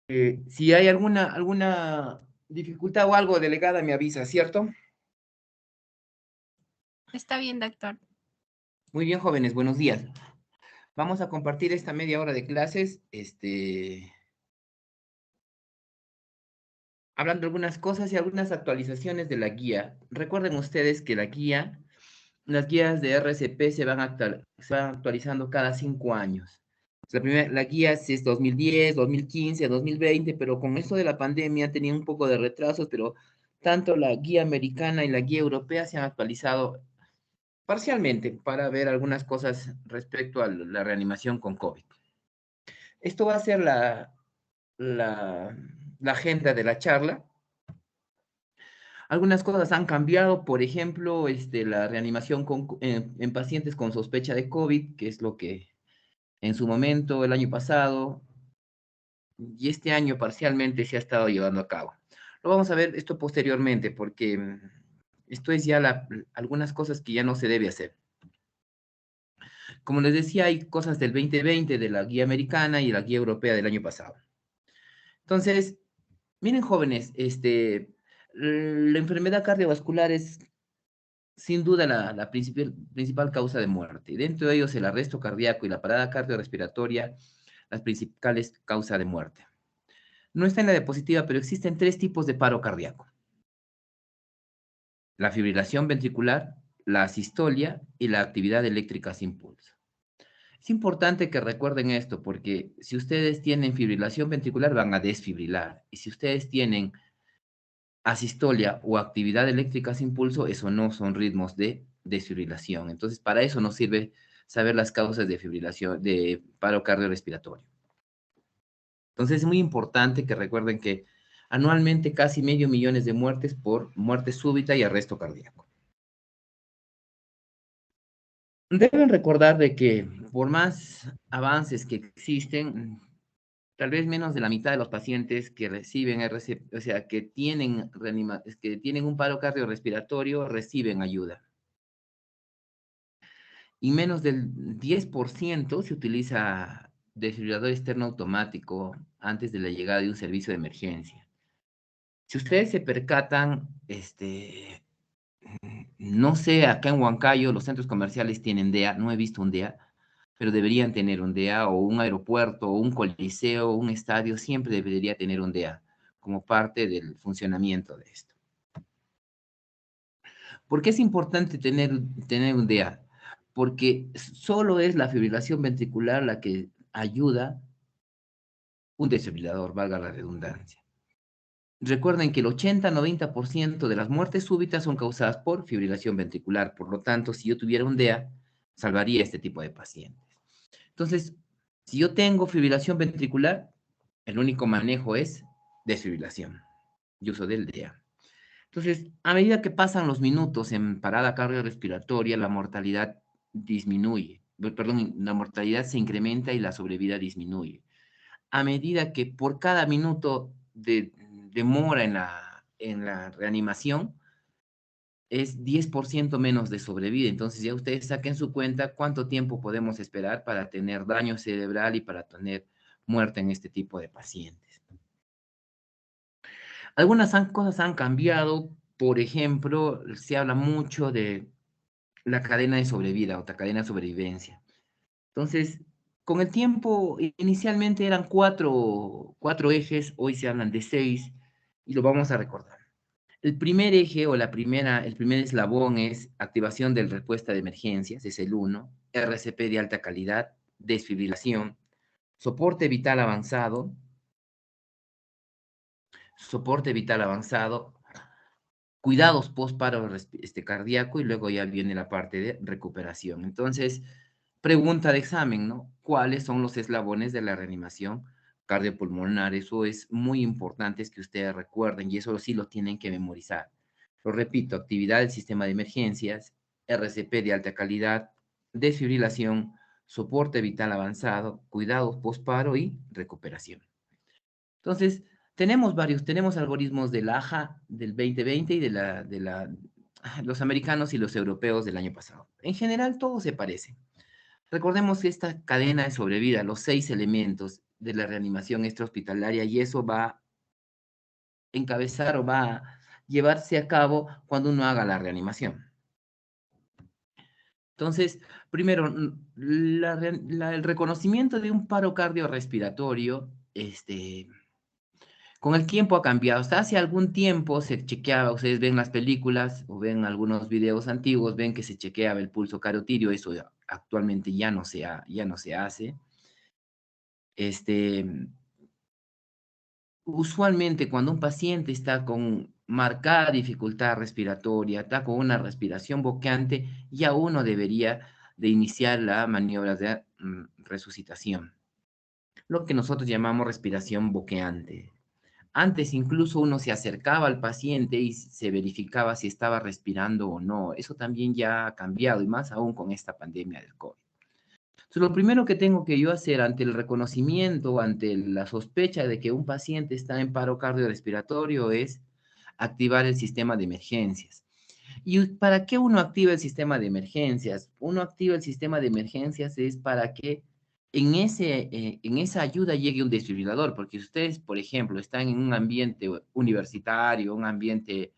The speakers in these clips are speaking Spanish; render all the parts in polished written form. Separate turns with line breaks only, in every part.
Si hay alguna dificultad o algo delegada, me avisa, ¿cierto?
Está bien, doctor.
Muy bien, jóvenes, buenos días. Vamos a compartir esta media hora de clases, hablando de algunas cosas y algunas actualizaciones de la guía. Recuerden ustedes que las guías de RCP se van actualizando cada 5 años. La guía sí es 2010, 2015, 2020, pero con esto de la pandemia tenía un poco de retrasos, pero tanto la guía americana y la guía europea se han actualizado parcialmente para ver algunas cosas respecto a la reanimación con COVID. Esto va a ser la, la agenda de la charla. Algunas cosas han cambiado, por ejemplo, la reanimación en pacientes con sospecha de COVID, que es lo que en su momento, el año pasado y este año parcialmente se ha estado llevando a cabo. Lo vamos a ver esto posteriormente, porque esto es ya algunas cosas que ya no se debe hacer. Como les decía, hay cosas del 2020, de la guía americana y la guía europea del año pasado. Entonces, miren jóvenes, la enfermedad cardiovascular es sin duda la principal causa de muerte. Dentro de ellos el arresto cardíaco y la parada cardiorrespiratoria, las principales causas de muerte. No está en la diapositiva, pero existen tres tipos de paro cardíaco: la fibrilación ventricular, la asistolia y la actividad eléctrica sin pulso. Es importante que recuerden esto porque si ustedes tienen fibrilación ventricular van a desfibrilar, y si ustedes tienen asistolia o actividad eléctrica sin pulso, eso no son ritmos de desfibrilación. Entonces, para eso nos sirve saber las causas de fibrilación, de paro cardiorrespiratorio. Entonces, es muy importante que recuerden que anualmente casi 500.000 de muertes por muerte súbita y arresto cardíaco. Deben recordar de que por más avances que existen, tal vez menos de la mitad de los pacientes que reciben RCP, o sea, que tienen un paro cardiorrespiratorio, reciben ayuda. Y menos del 10% se utiliza desfibrilador externo automático antes de la llegada de un servicio de emergencia. Si ustedes se percatan, no sé, acá en Huancayo los centros comerciales tienen DEA, no he visto un DEA, pero deberían tener un DEA, o un aeropuerto, o un coliseo, un estadio, siempre debería tener un DEA como parte del funcionamiento de esto. ¿Por qué es importante tener un DEA? Porque solo es la fibrilación ventricular la que ayuda un desfibrilador, valga la redundancia. Recuerden que el 80-90% de las muertes súbitas son causadas por fibrilación ventricular. Por lo tanto, si yo tuviera un DEA, salvaría este tipo de pacientes. Entonces, si yo tengo fibrilación ventricular, el único manejo es desfibrilación y uso del DEA. Entonces, a medida que pasan los minutos en parada cardiorrespiratoria, la mortalidad disminuye. Perdón, la mortalidad se incrementa y la sobrevida disminuye. A medida que por cada minuto de demora en la reanimación, es 10% menos de sobrevida. Entonces ya ustedes saquen su cuenta cuánto tiempo podemos esperar para tener daño cerebral y para tener muerte en este tipo de pacientes. Algunas cosas han cambiado. Por ejemplo, se habla mucho de la cadena de sobrevida o la cadena de sobrevivencia. Entonces, con el tiempo, inicialmente eran cuatro ejes, hoy se hablan de 6 y lo vamos a recordar. El primer eje o el primer eslabón es activación de respuesta de emergencias, es el 1, RCP de alta calidad, desfibrilación, soporte vital avanzado, soporte vital avanzado, cuidados post-paro cardíaco, y luego ya viene la parte de recuperación. Entonces, pregunta de examen, ¿no? ¿Cuáles son los eslabones de la reanimación cardiopulmonar? Eso es muy importante, es que ustedes recuerden, y eso sí lo tienen que memorizar. Lo repito: actividad del sistema de emergencias, RCP de alta calidad, desfibrilación, soporte vital avanzado, cuidados post-paro y recuperación. Entonces, tenemos algoritmos del AJA del 2020 y los americanos y los europeos del año pasado. En general, todo se parece. Recordemos que esta cadena de sobrevida, los 6 elementos, de la reanimación extrahospitalaria y eso va a encabezar o va a llevarse a cabo cuando uno haga la reanimación. Entonces, primero, el reconocimiento de un paro cardiorrespiratorio, con el tiempo ha cambiado. Hasta hace algún tiempo se chequeaba, ustedes ven las películas o ven algunos videos antiguos, ven que se chequeaba el pulso carotidio, eso actualmente ya no se hace. Este, Usualmente cuando un paciente está con marcada dificultad respiratoria, está con una respiración boqueante, ya uno debería de iniciar la maniobra de resucitación, lo que nosotros llamamos respiración boqueante. Antes incluso uno se acercaba al paciente y se verificaba si estaba respirando o no. Eso también ya ha cambiado y más aún con esta pandemia del COVID. Entonces, lo primero que tengo que yo hacer ante el reconocimiento, ante la sospecha de que un paciente está en paro cardiorrespiratorio es activar el sistema de emergencias. ¿Y para qué uno activa el sistema de emergencias? Uno activa el sistema de emergencias es para que en esa ayuda llegue un desfibrilador, porque si ustedes, por ejemplo, están en un ambiente universitario, un ambiente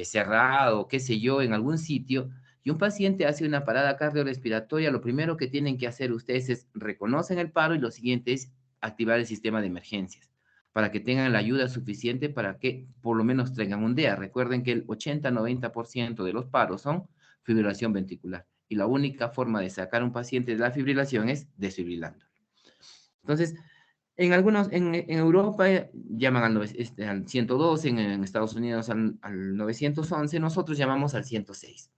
cerrado, qué sé yo, en algún sitio, y un paciente hace una parada cardiorrespiratoria, lo primero que tienen que hacer ustedes es reconocen el paro y lo siguiente es activar el sistema de emergencias para que tengan la ayuda suficiente para que por lo menos tengan un DEA. Recuerden que el 80-90% de los paros son fibrilación ventricular y la única forma de sacar a un paciente de la fibrilación es desfibrilando. Entonces, en Europa llaman al 112, en Estados Unidos al 911, nosotros llamamos al 106.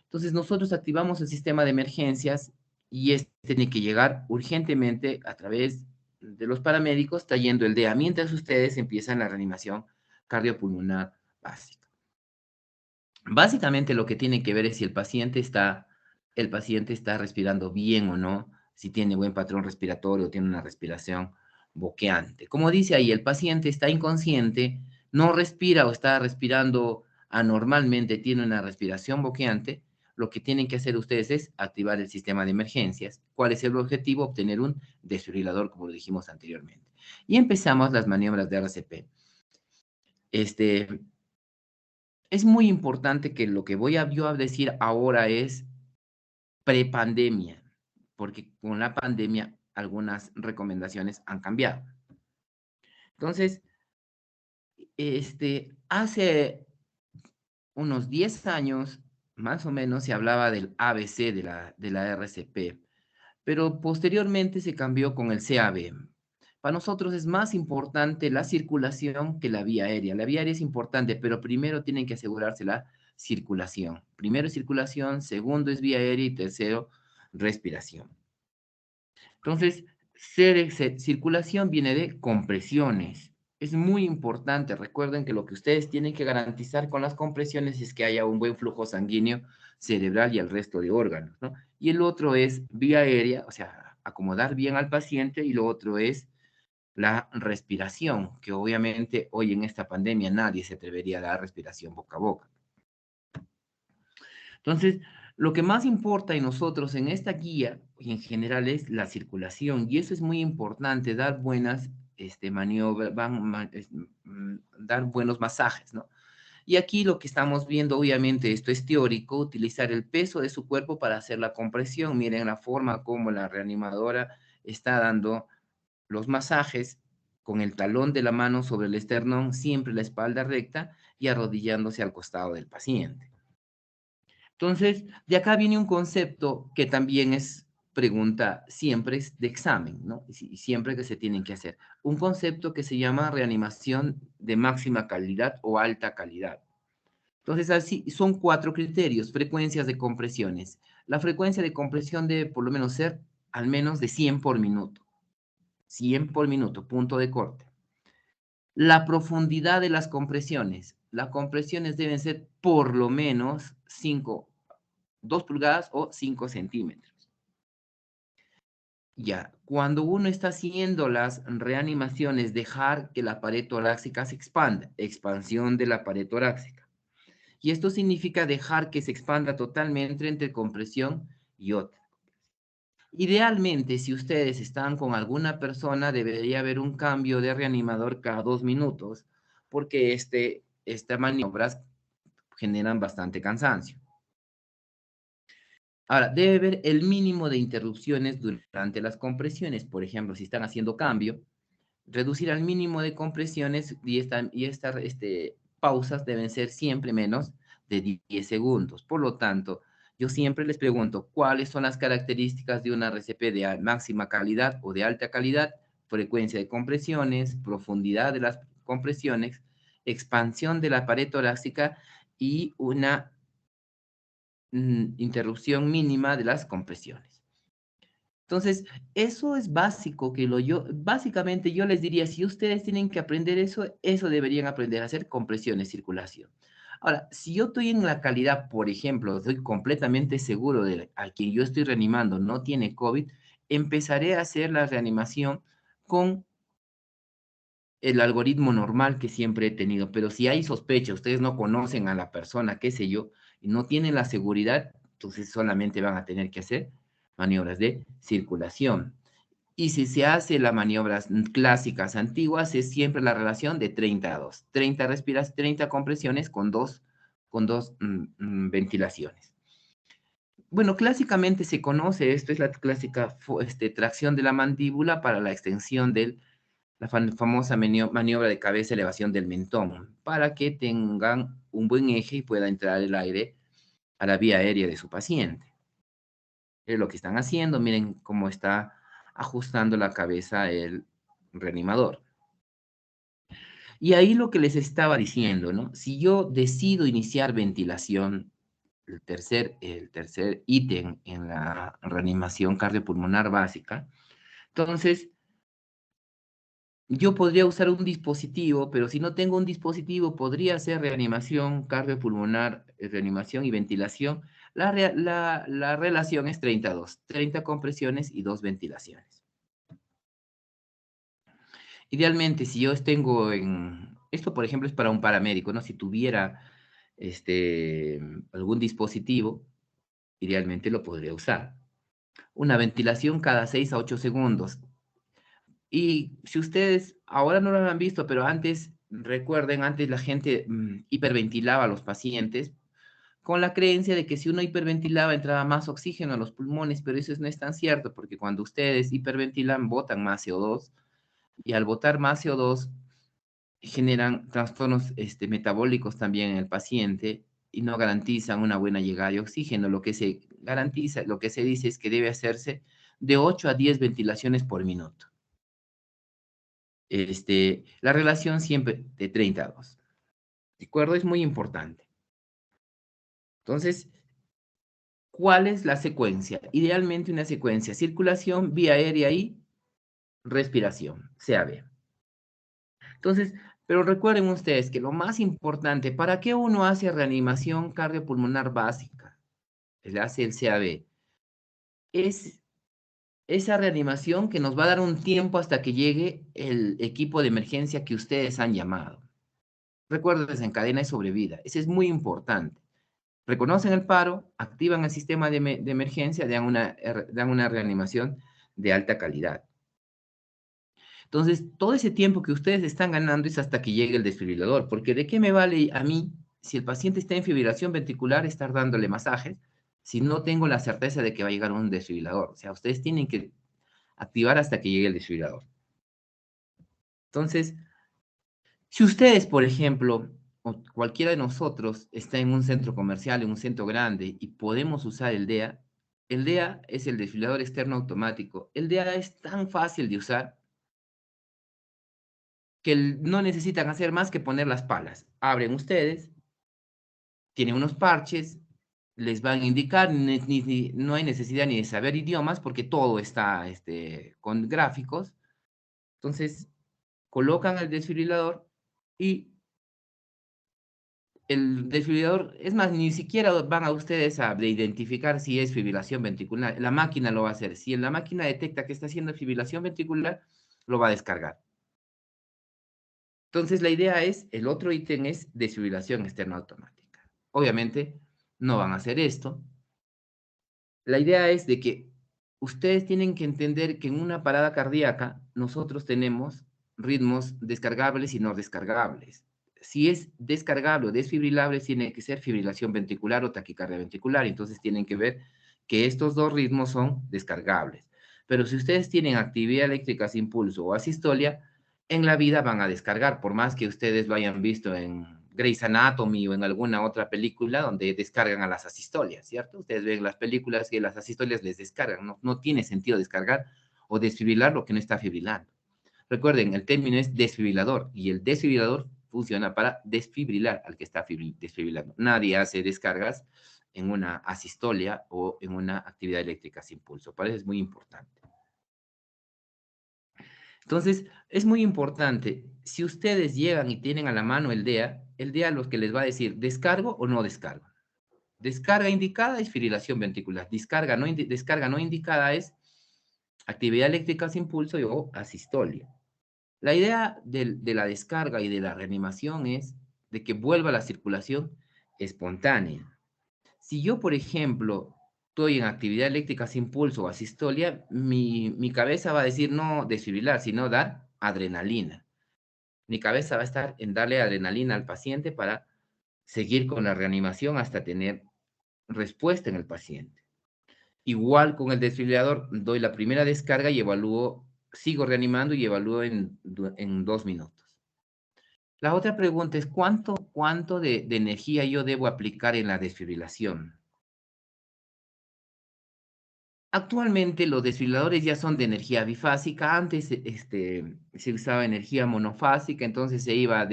Entonces nosotros activamos el sistema de emergencias y este tiene que llegar urgentemente a través de los paramédicos trayendo el DEA, mientras ustedes empiezan la reanimación cardiopulmonar básica. Básicamente lo que tiene que ver es si el paciente está respirando bien o no, si tiene buen patrón respiratorio, tiene una respiración boqueante. Como dice ahí, el paciente está inconsciente, no respira o está respirando anormalmente, tiene una respiración boqueante, lo que tienen que hacer ustedes es activar el sistema de emergencias. ¿Cuál es el objetivo? Obtener un desfibrilador, como lo dijimos anteriormente. Y empezamos las maniobras de RCP. Este, es muy importante que lo que voy a yo a decir ahora es prepandemia, porque con la pandemia algunas recomendaciones han cambiado. Entonces, hace unos 10 años, más o menos, se hablaba del ABC de la RCP, pero posteriormente se cambió con el CAB. Para nosotros es más importante la circulación que la vía aérea. La vía aérea es importante, pero primero tienen que asegurarse la circulación. Primero circulación, segundo es vía aérea y tercero respiración. Entonces, circulación viene de compresiones. Es muy importante. Recuerden que lo que ustedes tienen que garantizar con las compresiones es que haya un buen flujo sanguíneo cerebral y al resto de órganos, ¿no? Y el otro es vía aérea, o sea, acomodar bien al paciente, y lo otro es la respiración, que obviamente hoy en esta pandemia nadie se atrevería a dar respiración boca a boca. Entonces, lo que más importa en nosotros en esta guía y en general es la circulación, y eso es muy importante, dar buenas maniobras, dar buenos masajes, ¿no? Y aquí lo que estamos viendo, obviamente, esto es teórico, utilizar el peso de su cuerpo para hacer la compresión. Miren la forma como la reanimadora está dando los masajes con el talón de la mano sobre el esternón, siempre la espalda recta y arrodillándose al costado del paciente. Entonces, de acá viene un concepto que también es pregunta, siempre es de examen, ¿no? Y siempre que se tienen que hacer. Un concepto que se llama reanimación de máxima calidad o alta calidad. Entonces, así son 4 criterios: frecuencias de compresiones. La frecuencia de compresión debe por lo menos ser al menos de 100 por minuto. 100 por minuto, punto de corte. La profundidad de las compresiones. Las compresiones deben ser por lo menos 2 pulgadas o 5 centímetros. Ya, cuando uno está haciendo las reanimaciones, dejar que la pared torácica se expanda, expansión de la pared torácica. Y esto significa dejar que se expanda totalmente entre compresión y otra. Idealmente, si ustedes están con alguna persona, debería haber un cambio de reanimador cada 2 minutos, porque estas maniobras generan bastante cansancio. Ahora, debe haber el mínimo de interrupciones durante las compresiones. Por ejemplo, si están haciendo cambio, reducir al mínimo de compresiones y estas pausas deben ser siempre menos de 10 segundos. Por lo tanto, yo siempre les pregunto cuáles son las características de una RCP de máxima calidad o de alta calidad, frecuencia de compresiones, profundidad de las compresiones, expansión de la pared torácica y una interrupción mínima de las compresiones. Entonces, eso es básico, básicamente yo les diría, si ustedes tienen que aprender eso, eso deberían aprender a hacer compresión y circulación. Ahora, si yo estoy en la calidad, por ejemplo, estoy completamente seguro de a quien yo estoy reanimando no tiene COVID, empezaré a hacer la reanimación con el algoritmo normal que siempre he tenido. Pero si hay sospecha, ustedes no conocen a la persona, qué sé yo, y no tienen la seguridad, entonces solamente van a tener que hacer maniobras de circulación. Y si se hace las maniobras clásicas antiguas, es siempre la relación de 30-2. 30 respiras, 30 compresiones con dos ventilaciones. Bueno, clásicamente se conoce, esto es la clásica tracción de la mandíbula para la extensión de la famosa maniobra de cabeza elevación del mentón, para que tengan un buen eje y pueda entrar el aire a la vía aérea de su paciente. Es lo que están haciendo, miren cómo está ajustando la cabeza el reanimador. Y ahí lo que les estaba diciendo, ¿no? Si yo decido iniciar ventilación, el tercer ítem en la reanimación cardiopulmonar básica, entonces yo podría usar un dispositivo, pero si no tengo un dispositivo, podría hacer reanimación cardiopulmonar, reanimación y ventilación. La relación es 30-2, 30 compresiones y 2 ventilaciones. Idealmente, si yo tengo esto, por ejemplo, es para un paramédico, ¿no? Si tuviera algún dispositivo, idealmente lo podría usar. Una ventilación cada 6 a 8 segundos. Y si ustedes ahora no lo han visto, pero antes, recuerden, antes la gente hiperventilaba a los pacientes con la creencia de que si uno hiperventilaba entraba más oxígeno a los pulmones, pero eso no es tan cierto, porque cuando ustedes hiperventilan, botan más CO2, y al botar más CO2 generan trastornos metabólicos también en el paciente y no garantizan una buena llegada de oxígeno. Lo que se garantiza, lo que se dice es que debe hacerse de 8 a 10 ventilaciones por minuto. La relación siempre de 30-2. ¿De acuerdo? Es muy importante. Entonces, ¿cuál es la secuencia? Idealmente una secuencia, circulación, vía aérea y respiración, CAB. Entonces, pero recuerden ustedes que lo más importante, ¿para qué uno hace reanimación cardiopulmonar básica? Le hace el CAB. Es esa reanimación que nos va a dar un tiempo hasta que llegue el equipo de emergencia que ustedes han llamado. Recuerden, desencadena y sobrevida. Eso es muy importante. Reconocen el paro, activan el sistema de emergencia, dan una reanimación de alta calidad. Entonces, todo ese tiempo que ustedes están ganando es hasta que llegue el desfibrilador, porque ¿de qué me vale a mí, si el paciente está en fibrilación ventricular, estar dándole masajes, si no tengo la certeza de que va a llegar un desfibrilador? O sea, ustedes tienen que activar hasta que llegue el desfibrilador. Entonces, si ustedes, por ejemplo, o cualquiera de nosotros está en un centro comercial, en un centro grande, y podemos usar el DEA es el desfibrilador externo automático. El DEA es tan fácil de usar que no necesitan hacer más que poner las palas. Abren ustedes, tienen unos parches, les van a indicar, no hay necesidad ni de saber idiomas porque todo está con gráficos. Entonces, colocan el desfibrilador y el desfibrilador, es más, ni siquiera van a ustedes a identificar si es fibrilación ventricular. La máquina lo va a hacer. Si la máquina detecta que está haciendo fibrilación ventricular, lo va a descargar. Entonces, la idea es, el otro ítem es desfibrilación externa automática. Obviamente, no van a hacer esto. La idea es de que ustedes tienen que entender que en una parada cardíaca nosotros tenemos ritmos descargables y no descargables. Si es descargable o desfibrilable, tiene que ser fibrilación ventricular o taquicardia ventricular. Entonces tienen que ver que estos dos ritmos son descargables. Pero si ustedes tienen actividad eléctrica sin pulso o asistolia, en la vida van a descargar, por más que ustedes lo hayan visto en Grey's Anatomy o en alguna otra película donde descargan a las asistolias, ¿cierto? Ustedes ven las películas que las asistolias les descargan, no tiene sentido descargar o desfibrilar lo que no está fibrilando. Recuerden, el término es desfibrilador y el desfibrilador funciona para desfibrilar al que está desfibrilando. Nadie hace descargas en una asistolia o en una actividad eléctrica sin pulso. Para eso es muy importante. Entonces, es muy importante, si ustedes llegan y tienen a la mano el DEA lo que les va a decir, ¿descargo o no descargo? Descarga indicada es fibrilación ventricular. Descarga no indicada es actividad eléctrica sin pulso o asistolia. La idea de la descarga y de la reanimación es de que vuelva la circulación espontánea. Si yo, por ejemplo, estoy en actividad eléctrica sin pulso o asistolia, mi cabeza va a decir no desfibrilar, sino dar adrenalina. Mi cabeza va a estar en darle adrenalina al paciente para seguir con la reanimación hasta tener respuesta en el paciente. Igual con el desfibrilador, doy la primera descarga y evalúo, sigo reanimando y evalúo en 2 minutos. La otra pregunta es, ¿cuánto de energía yo debo aplicar en la desfibrilación? Actualmente los desfibriladores ya son de energía bifásica. Antes se usaba energía monofásica, entonces se iba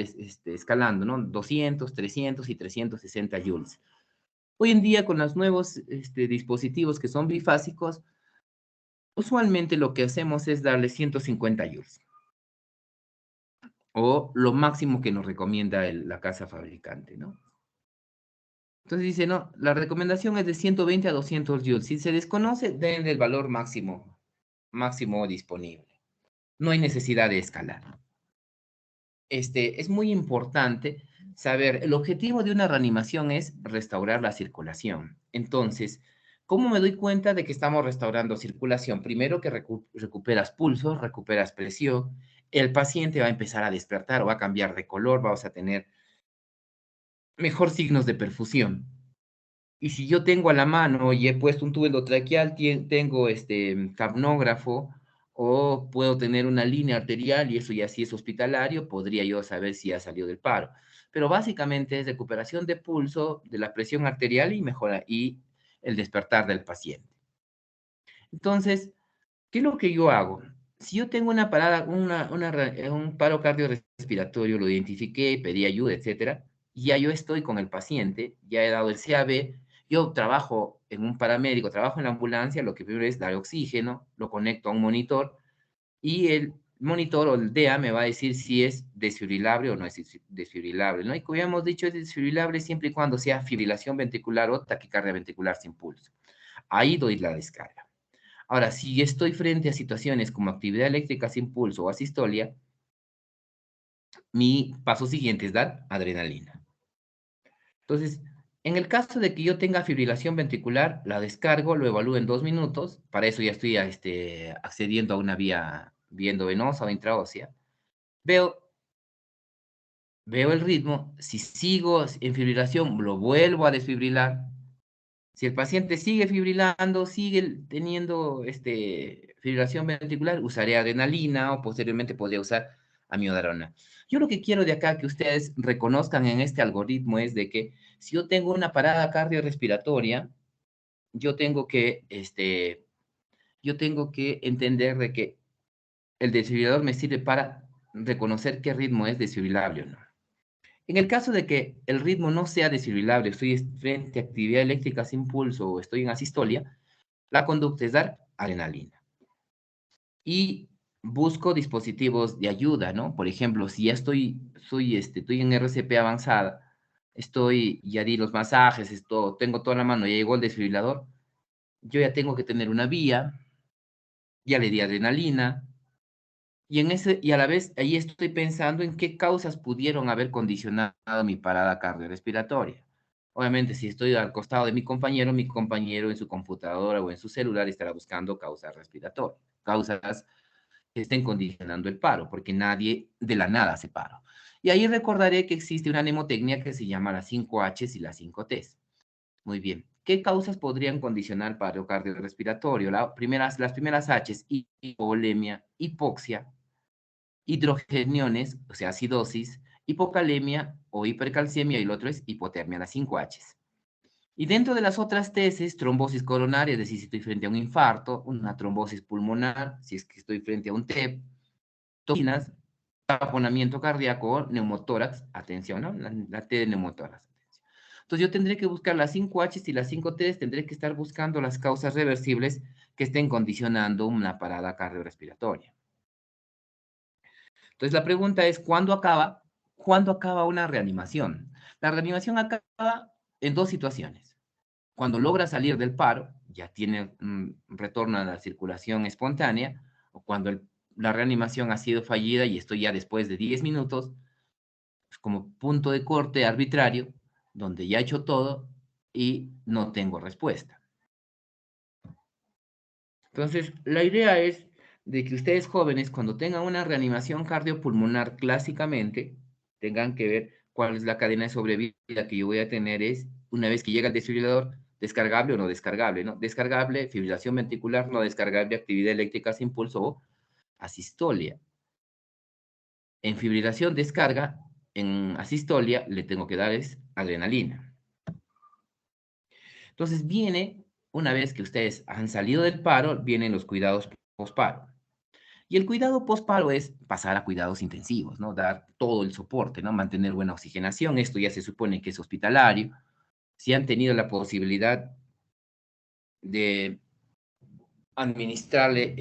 escalando, ¿no? 200, 300 y 360 joules. Hoy en día, con los nuevos dispositivos que son bifásicos, usualmente lo que hacemos es darle 150 joules, o lo máximo que nos recomienda la casa fabricante, ¿no? Entonces dice, no, la recomendación es de 120 a 200 joules. Si se desconoce, den el valor máximo disponible. No hay necesidad de escalar. Es muy importante saber, el objetivo de una reanimación es restaurar la circulación. Entonces, ¿cómo me doy cuenta de que estamos restaurando circulación? Primero que recuperas pulso, recuperas presión, el paciente va a empezar a despertar o va a cambiar de color, vamos a tener mejor signos de perfusión. Y si yo tengo a la mano y he puesto un tubo endotraqueal, tengo capnógrafo o puedo tener una línea arterial y eso ya sí es hospitalario, podría yo saber si ha salido del paro. Pero básicamente es recuperación de pulso, de la presión arterial y mejora y el despertar del paciente. Entonces, ¿qué es lo que yo hago? Si yo tengo una parada, un paro cardiorrespiratorio, lo identifiqué, pedí ayuda, etcétera, y ya yo estoy con el paciente, ya he dado el CAB, yo trabajo en un paramédico, trabajo en la ambulancia, lo que primero es dar oxígeno, lo conecto a un monitor, y el monitor o el DEA me va a decir si es desfibrilable o no es desfibrilable, ¿no? Y como ya hemos dicho, es desfibrilable siempre y cuando sea fibrilación ventricular o taquicardia ventricular sin pulso. Ahí doy la descarga. Ahora, si estoy frente a situaciones como actividad eléctrica sin pulso o asistolia, mi paso siguiente es dar adrenalina. Entonces, en el caso de que yo tenga fibrilación ventricular, la descargo, lo evalúo en 2 minutos. Para eso ya estoy accediendo a una vía endovenosa o intraósea. Veo, veo el ritmo. Si sigo en fibrilación, lo vuelvo a desfibrilar. Si el paciente sigue fibrilando, sigue teniendo fibrilación ventricular, usaré adrenalina o posteriormente podría usar amiodarona. Yo lo que quiero de acá que ustedes reconozcan en este algoritmo es de que si yo tengo una parada cardiorrespiratoria, yo tengo que, yo tengo que entender de que el desfibrilador me sirve para reconocer qué ritmo es desfibrilable o no. En el caso de que el ritmo no sea desfibrilable, estoy frente a actividad eléctrica sin pulso o estoy en asistolia, la conducta es dar adrenalina. Y busco dispositivos de ayuda, ¿no? Por ejemplo, si ya estoy en RCP avanzada, ya di los masajes, tengo toda la mano, ya llegó el desfibrilador, yo ya tengo que tener una vía, ya le di adrenalina, y a la vez ahí estoy pensando en qué causas pudieron haber condicionado mi parada cardiorrespiratoria. Obviamente, si estoy al costado de mi compañero en su computadora o en su celular estará buscando causas respiratorias, causas que estén condicionando el paro, porque nadie de la nada hace paro. Y ahí recordaré que existe una mnemotecnia que se llama las 5 Hs y las 5 Ts. Muy bien. ¿Qué causas podrían condicionar paro cardiorrespiratorio? Las primeras Hs, hipovolemia, hipoxia, hidrogeniones, o sea, acidosis, hipocalemia o hipercalcemia, y el otro es hipotermia, las 5 Hs. Y dentro de las otras tesis, trombosis coronaria, es decir, si estoy frente a un infarto, una trombosis pulmonar, si es que estoy frente a un TEP, toxinas, taponamiento cardíaco, neumotórax, atención, ¿no? La T de neumotórax. Entonces yo tendré que buscar las 5 Hs y las 5 Ts, tendré que estar buscando las causas reversibles que estén condicionando una parada cardiorrespiratoria. Entonces la pregunta es, ¿cuándo acaba una reanimación? La reanimación acaba en dos situaciones. Cuando logra salir del paro, ya tiene un retorno a la circulación espontánea, o cuando la reanimación ha sido fallida y estoy ya después de 10 minutos, pues, como punto de corte arbitrario, donde ya he hecho todo y no tengo respuesta. Entonces, la idea es de que ustedes jóvenes, cuando tengan una reanimación cardiopulmonar clásicamente, tengan que ver cuál es la cadena de sobrevida que yo voy a tener es, una vez que llega el desfibrilador, descargable o no descargable, ¿no? Descargable, fibrilación ventricular, no descargable, actividad eléctrica sin pulso o asistolia. En fibrilación descarga, en asistolia le tengo que dar es adrenalina. Entonces una vez que ustedes han salido del paro, vienen los cuidados posparo. Y el cuidado posparo es pasar a cuidados intensivos, ¿no? Dar todo el soporte, ¿no? Mantener buena oxigenación. Esto ya se supone que es hospitalario. Si han tenido la posibilidad de administrarle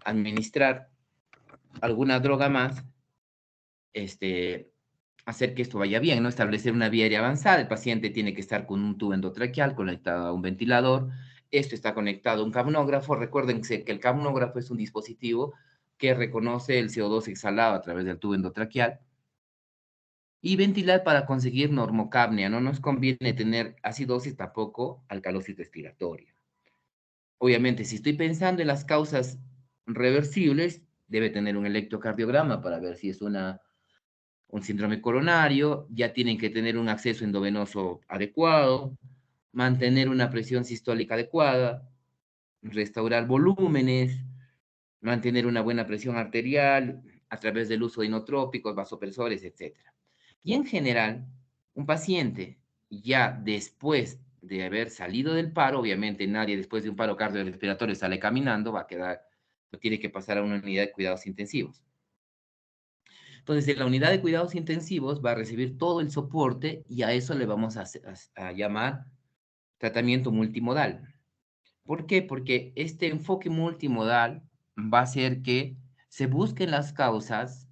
administrar alguna droga más, hacer que esto vaya bien, ¿no? Establecer una vía aérea avanzada. El paciente tiene que estar con un tubo endotraqueal conectado a un ventilador. Esto está conectado a un capnógrafo. Recuerden que el capnógrafo es un dispositivo que reconoce el CO2 exhalado a través del tubo endotraqueal. Y ventilar para conseguir normocapnia. No nos conviene tener acidosis, tampoco alcalosis respiratoria. Obviamente, si estoy pensando en las causas reversibles, debe tener un electrocardiograma para ver si es un síndrome coronario, ya tienen que tener un acceso endovenoso adecuado, mantener una presión sistólica adecuada, restaurar volúmenes, mantener una buena presión arterial a través del uso de inotrópicos, vasopresores, etc. Y en general, un paciente ya después de haber salido del paro, obviamente nadie después de un paro cardiorrespiratorio sale caminando, tiene que pasar a una unidad de cuidados intensivos. Entonces, en la unidad de cuidados intensivos va a recibir todo el soporte y a eso le vamos a llamar tratamiento multimodal. ¿Por qué? Porque este enfoque multimodal va a hacer que se busquen las causas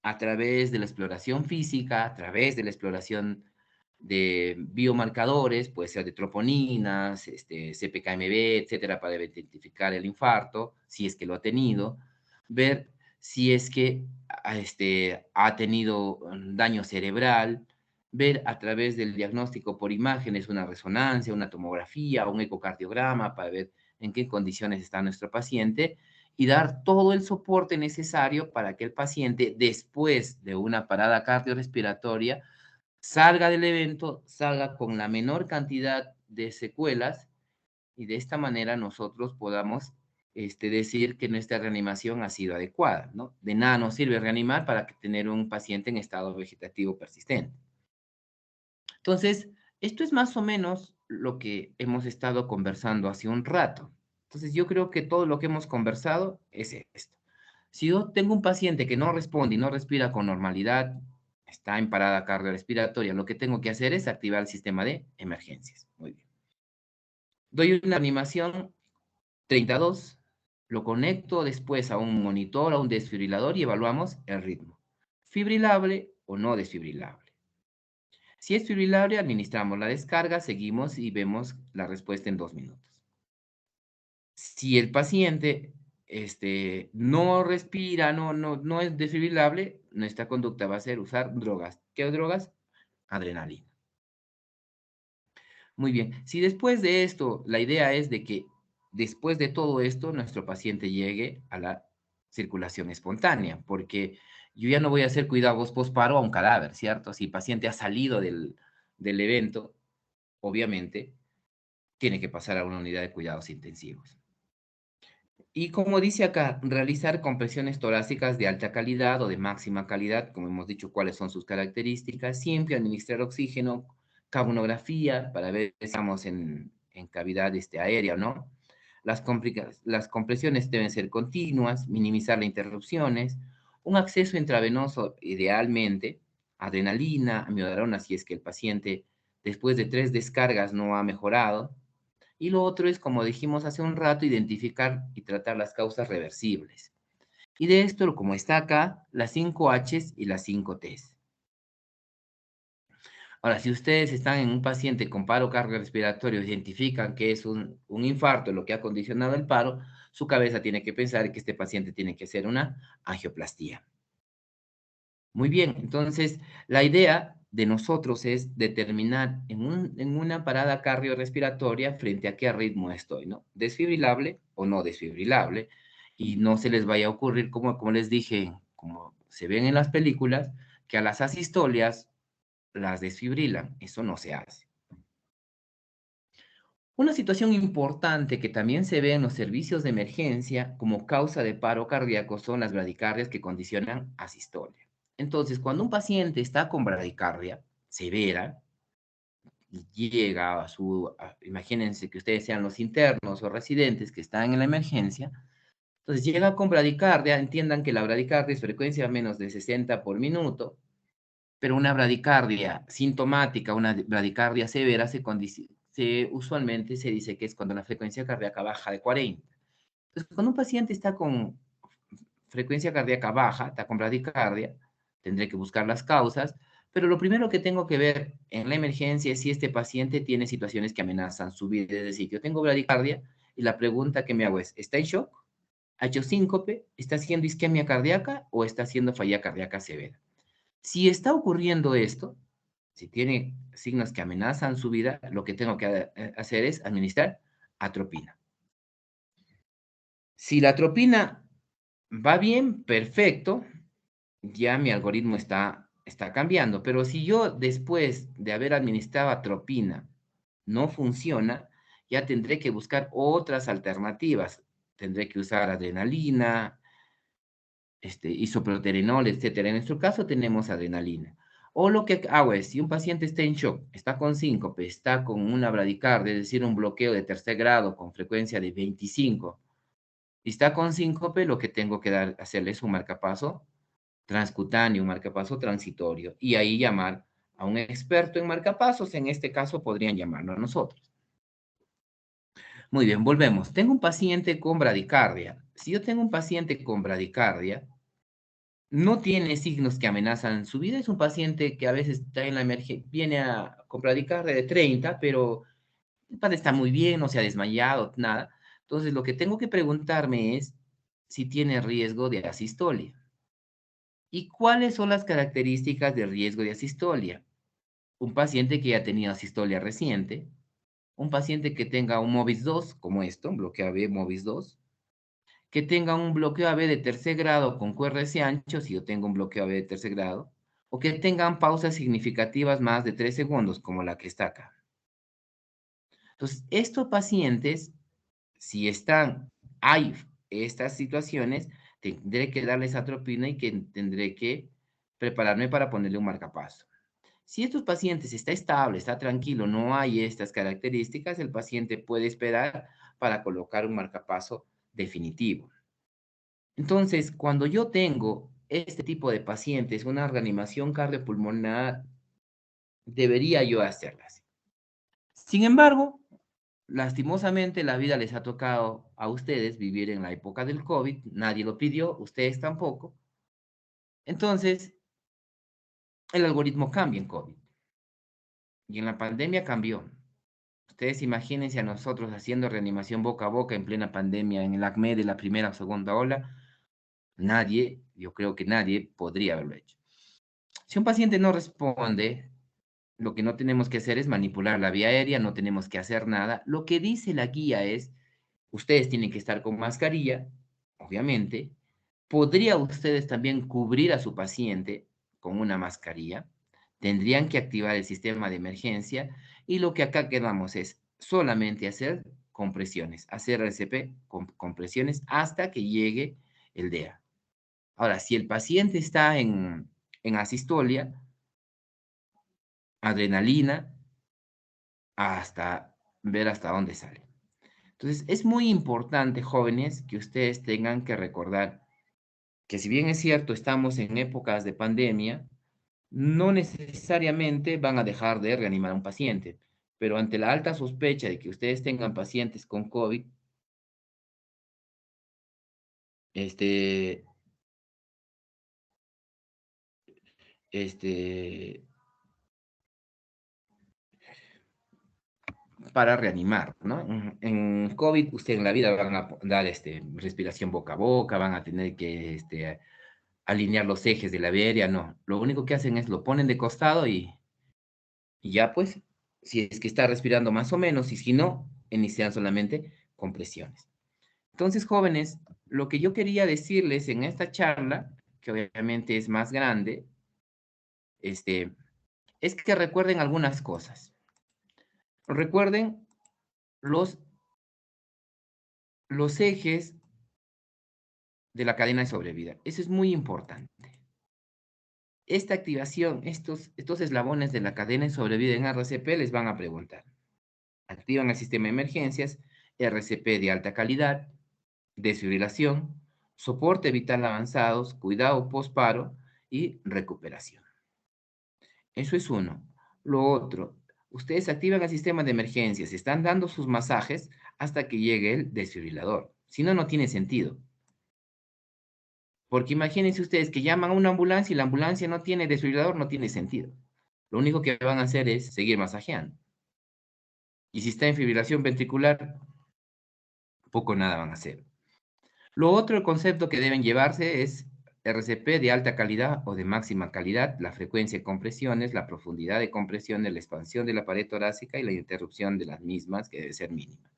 a través de la exploración física, a través de la exploración de biomarcadores, puede ser de troponinas, CPKMB, etcétera, para identificar el infarto, si es que lo ha tenido, ver si es que ha tenido daño cerebral, ver a través del diagnóstico por imágenes una resonancia, una tomografía, un ecocardiograma para ver en qué condiciones está nuestro paciente y dar todo el soporte necesario para que el paciente, después de una parada cardiorrespiratoria, salga del evento, salga con la menor cantidad de secuelas y de esta manera nosotros podamos decir que nuestra reanimación ha sido adecuada, ¿no? De nada nos sirve reanimar para tener un paciente en estado vegetativo persistente. Entonces, esto es más o menos lo que hemos estado conversando hace un rato. Entonces, yo creo que todo lo que hemos conversado es esto. Si yo tengo un paciente que no responde y no respira con normalidad, está en parada cardiorrespiratoria, lo que tengo que hacer es activar el sistema de emergencias. Muy bien. Doy una animación 32, lo conecto después a un monitor, a un desfibrilador y evaluamos el ritmo. Fibrilable o no desfibrilable. Si es fibrilable, administramos la descarga, seguimos y vemos la respuesta en 2 minutos. Si el paciente no respira, no es desfibrilable, nuestra conducta va a ser usar drogas. ¿Qué drogas? Adrenalina. Muy bien. Si después de esto, la idea es de que después de todo esto, nuestro paciente llegue a la circulación espontánea, porque yo ya no voy a hacer cuidados posparo a un cadáver, ¿cierto? Si el paciente ha salido del evento, obviamente, tiene que pasar a una unidad de cuidados intensivos. Y como dice acá, realizar compresiones torácicas de alta calidad o de máxima calidad, como hemos dicho, cuáles son sus características, siempre administrar oxígeno, carbonografía para ver si estamos en cavidad aérea o no. Las compresiones deben ser continuas, minimizar las interrupciones, un acceso intravenoso idealmente, adrenalina, amiodarona si es que el paciente después de 3 descargas no ha mejorado, y lo otro es, como dijimos hace un rato, identificar y tratar las causas reversibles. Y de esto, como está acá, las 5 Hs y las 5 Ts. Ahora, si ustedes están en un paciente con paro cardiorrespiratorio, identifican que es un infarto lo que ha condicionado el paro, su cabeza tiene que pensar que este paciente tiene que hacer una angioplastía. Muy bien, entonces la idea de nosotros es determinar en una parada cardiorrespiratoria frente a qué ritmo estoy, ¿no? Desfibrilable o no desfibrilable, y no se les vaya a ocurrir, como les dije, como se ven en las películas, que a las asistolias las desfibrilan. Eso no se hace. Una situación importante que también se ve en los servicios de emergencia como causa de paro cardíaco son las bradicardias que condicionan asistolia. Entonces, cuando un paciente está con bradicardia severa y llega imagínense que ustedes sean los internos o residentes que están en la emergencia, entonces llega con bradicardia, entiendan que la bradicardia es frecuencia menos de 60 por minuto, pero una bradicardia sintomática, una bradicardia severa, usualmente se dice que es cuando la frecuencia cardíaca baja de 40. Entonces, cuando un paciente está con frecuencia cardíaca baja, está con bradicardia, tendré que buscar las causas, pero lo primero que tengo que ver en la emergencia es si este paciente tiene situaciones que amenazan su vida. Es decir, yo tengo bradicardia y la pregunta que me hago es, ¿está en shock? ¿Ha hecho síncope? ¿Está haciendo isquemia cardíaca o está haciendo falla cardíaca severa? Si está ocurriendo esto, si tiene signos que amenazan su vida, lo que tengo que hacer es administrar atropina. Si la atropina va bien, perfecto, ya mi algoritmo está cambiando. Pero si yo después de haber administrado atropina no funciona, ya tendré que buscar otras alternativas. Tendré que usar adrenalina, isoproterenol, etcétera. En nuestro caso tenemos adrenalina. O lo que hago es, si un paciente está en shock, está con síncope, está con una bradicardia, es decir, un bloqueo de tercer grado con frecuencia de 25, y está con síncope, lo que tengo que hacerle es un marcapaso transcutáneo, un marcapaso transitorio, y ahí llamar a un experto en marcapasos, en este caso podrían llamarlo a nosotros. Muy bien, volvemos. Tengo un paciente con bradicardia. Si yo tengo un paciente con bradicardia, no tiene signos que amenazan su vida, es un paciente que a veces está en la emergencia, viene con bradicardia de 30, pero el padre está muy bien, no se ha desmayado, nada. Entonces, lo que tengo que preguntarme es si tiene riesgo de asistolia. ¿Y cuáles son las características de riesgo de asistolia? Un paciente que ya tenido asistolia reciente, un paciente que tenga un MOVIS 2, como esto, un bloqueo AB MOVIS 2, que tenga un bloqueo AB de tercer grado con QRS ancho, si yo tengo un bloqueo AB de tercer grado, o que tengan pausas significativas más de 3 segundos, como la que está acá. Entonces, estos pacientes, si hay estas situaciones, tendré que darles atropina y que tendré que prepararme para ponerle un marcapaso. Si estos pacientes está estable, está tranquilo, no hay estas características, el paciente puede esperar para colocar un marcapaso definitivo. Entonces, cuando yo tengo este tipo de pacientes, una reanimación cardiopulmonar, debería yo hacerlas. Sin embargo, lastimosamente la vida les ha tocado a ustedes vivir en la época del COVID, nadie lo pidió, ustedes tampoco. Entonces, el algoritmo cambia en COVID y en la pandemia cambió. Ustedes imagínense a nosotros haciendo reanimación boca a boca en plena pandemia, en el ACME de la primera o segunda ola. Nadie, yo creo que nadie podría haberlo hecho. Si un paciente no responde, lo que no tenemos que hacer es manipular la vía aérea, no tenemos que hacer nada. Lo que dice la guía es, ustedes tienen que estar con mascarilla, obviamente. Podría ustedes también cubrir a su paciente con una mascarilla. Tendrían que activar el sistema de emergencia y lo que acá quedamos es solamente hacer compresiones, hacer RCP con compresiones hasta que llegue el DEA. Ahora, si el paciente está en asistolia, adrenalina, hasta ver hasta dónde sale. Entonces, es muy importante, jóvenes, que ustedes tengan que recordar que si bien es cierto, estamos en épocas de pandemia, no necesariamente van a dejar de reanimar a un paciente, pero ante la alta sospecha de que ustedes tengan pacientes con COVID, este, este, para reanimar, ¿no? En COVID, usted en la vida van a dar respiración boca a boca, van a tener que alinear los ejes de la vía aérea, no. Lo único que hacen es lo ponen de costado y ya pues, si es que está respirando más o menos, y si no, inician solamente compresiones. Entonces, jóvenes, lo que yo quería decirles en esta charla, que obviamente es más grande, es que recuerden algunas cosas. Recuerden los, los ejes de la cadena de sobrevida. Eso es muy importante. Esta activación, estos eslabones de la cadena de sobrevida en RCP les van a preguntar. Activan el sistema de emergencias, RCP de alta calidad, desfibrilación, soporte vital avanzados, cuidado postparo y recuperación. Eso es uno. Lo otro, ustedes activan el sistema de emergencias, están dando sus masajes hasta que llegue el desfibrilador. Si no, no tiene sentido. Porque imagínense ustedes que llaman a una ambulancia y la ambulancia no tiene desfibrilador, no tiene sentido. Lo único que van a hacer es seguir masajeando. Y si está en fibrilación ventricular, poco nada van a hacer. Lo otro, el concepto que deben llevarse es RCP de alta calidad o de máxima calidad, la frecuencia de compresiones, la profundidad de compresiones, la expansión de la pared torácica y la interrupción de las mismas, que debe ser mínima.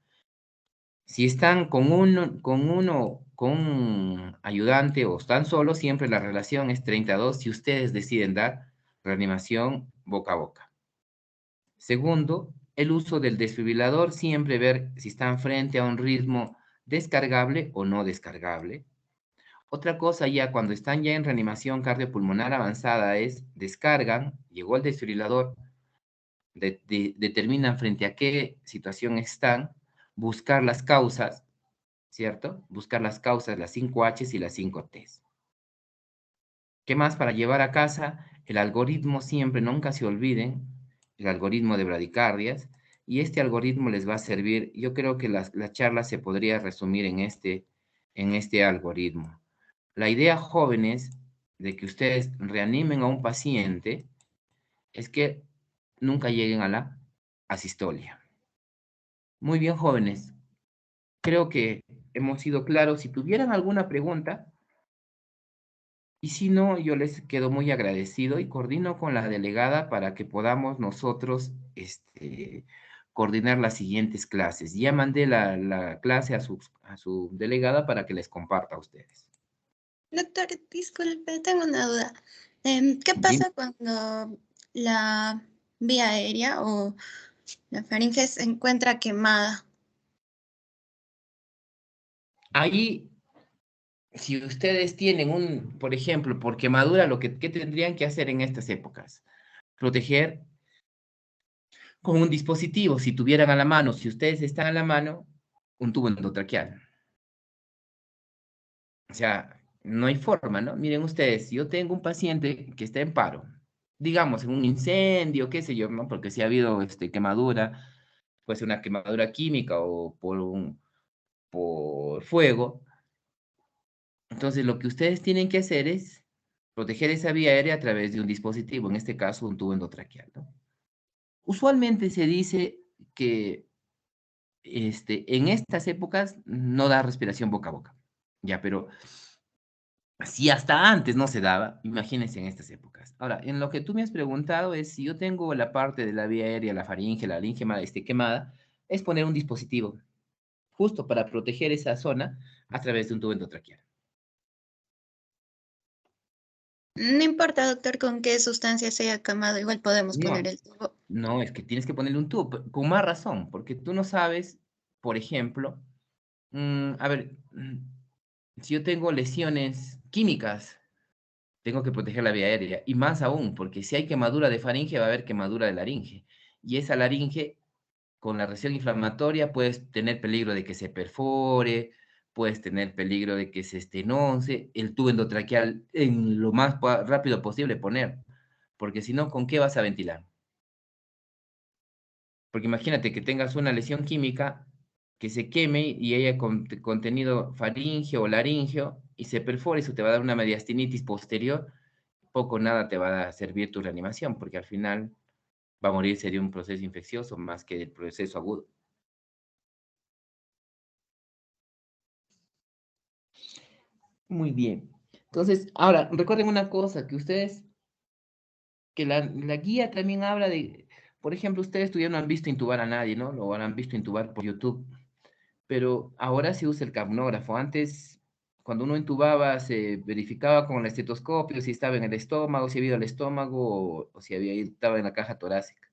Si están con un ayudante o están solos, siempre la relación es 30-2 si ustedes deciden dar reanimación boca a boca. Segundo, el uso del desfibrilador, siempre ver si están frente a un ritmo descargable o no descargable. Otra cosa ya cuando están ya en reanimación cardiopulmonar avanzada es descargan, llegó el desfibrilador, determinan frente a qué situación están, buscar las causas, ¿cierto? Buscar las causas, las 5 Hs y las 5 Ts. ¿Qué más para llevar a casa? El algoritmo siempre, nunca se olviden, el algoritmo de bradicardias, y este algoritmo les va a servir, yo creo que la charla se podría resumir en este algoritmo. La idea, jóvenes, de que ustedes reanimen a un paciente es que nunca lleguen a la asistolia. Muy bien, jóvenes. Creo que hemos sido claros. Si tuvieran alguna pregunta, y si no, yo les quedo muy agradecido y coordino con la delegada para que podamos nosotros coordinar las siguientes clases. Ya mandé la clase a su delegada para que les comparta a ustedes.
Doctor, disculpe, tengo una duda. ¿Qué
Dime.
pasa cuando la vía aérea o la faringe se encuentra quemada?
Ahí, si ustedes tienen por ejemplo, por quemadura, ¿qué tendrían que hacer en estas épocas? Proteger con un dispositivo, si tuvieran a la mano, si ustedes están a la mano, un tubo endotraqueal. O sea, no hay forma, ¿no? Miren ustedes, si yo tengo un paciente que está en paro, digamos, en un incendio, qué sé yo, ¿no? Porque si ha habido quemadura, puede ser una quemadura química o por fuego. Entonces, lo que ustedes tienen que hacer es proteger esa vía aérea a través de un dispositivo, en este caso, un tubo endotraqueal, ¿no? Usualmente se dice que en estas épocas no da respiración boca a boca, ya, pero Si hasta antes no se daba, imagínense en estas épocas. Ahora, en lo que tú me has preguntado es si yo tengo la parte de la vía aérea, la faringe, la laringe quemada, es poner un dispositivo justo para proteger esa zona a través de un tubo endotraqueal.
No importa, doctor, con qué sustancia se haya quemado, igual podemos poner
No,
el tubo.
no, es que tienes que ponerle un tubo, con más razón, porque tú no sabes, por ejemplo, a ver, si yo tengo lesiones químicas, tengo que proteger la vía aérea, y más aún, porque si hay quemadura de faringe, va a haber quemadura de laringe, y esa laringe, con la reacción inflamatoria, puedes tener peligro de que se perfore, puedes tener peligro de que se estenose, el tubo endotraqueal en lo más rápido posible poner, porque si no, ¿con qué vas a ventilar? Porque imagínate que tengas una lesión química que se queme y haya contenido faringeo o laringeo y se perfore, eso te va a dar una mediastinitis posterior, poco o nada te va a servir tu reanimación, porque al final va a morirse de un proceso infeccioso más que del proceso agudo. Muy bien. Entonces, ahora, recuerden una cosa, que ustedes, que la guía también habla de, por ejemplo, ustedes todavía no han visto intubar a nadie, ¿no? Lo han visto intubar por YouTube. Pero ahora se usa el capnógrafo. Antes, cuando uno intubaba, se verificaba con el estetoscopio si estaba en el estómago, si había ido al estómago o si estaba en la caja torácica.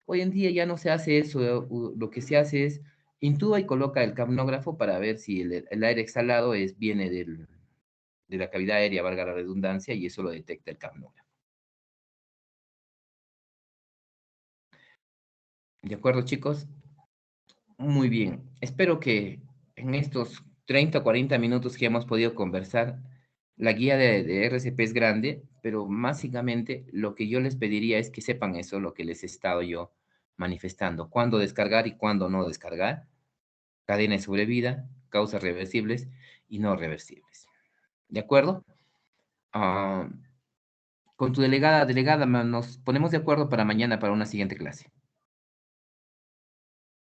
Hoy en día ya no se hace eso. Lo que se hace es intuba y coloca el capnógrafo para ver si el aire exhalado viene de la cavidad aérea, valga la redundancia, y eso lo detecta el capnógrafo. ¿De acuerdo, chicos? Muy bien. Espero que en estos 30 o 40 minutos que hemos podido conversar, la guía de RCP es grande, pero básicamente lo que yo les pediría es que sepan eso, lo que les he estado yo manifestando, cuándo descargar y cuándo no descargar, cadena de sobrevida, causas reversibles y no reversibles. ¿De acuerdo? Ah, con tu delegada, nos ponemos de acuerdo para mañana para una siguiente clase.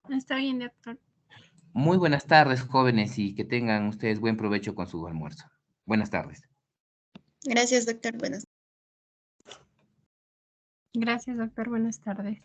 Está bien, doctor.
Muy buenas tardes, jóvenes, y que tengan ustedes buen provecho con su almuerzo. Buenas tardes.
Gracias, doctor. Buenas.
Gracias, doctor. Buenas tardes.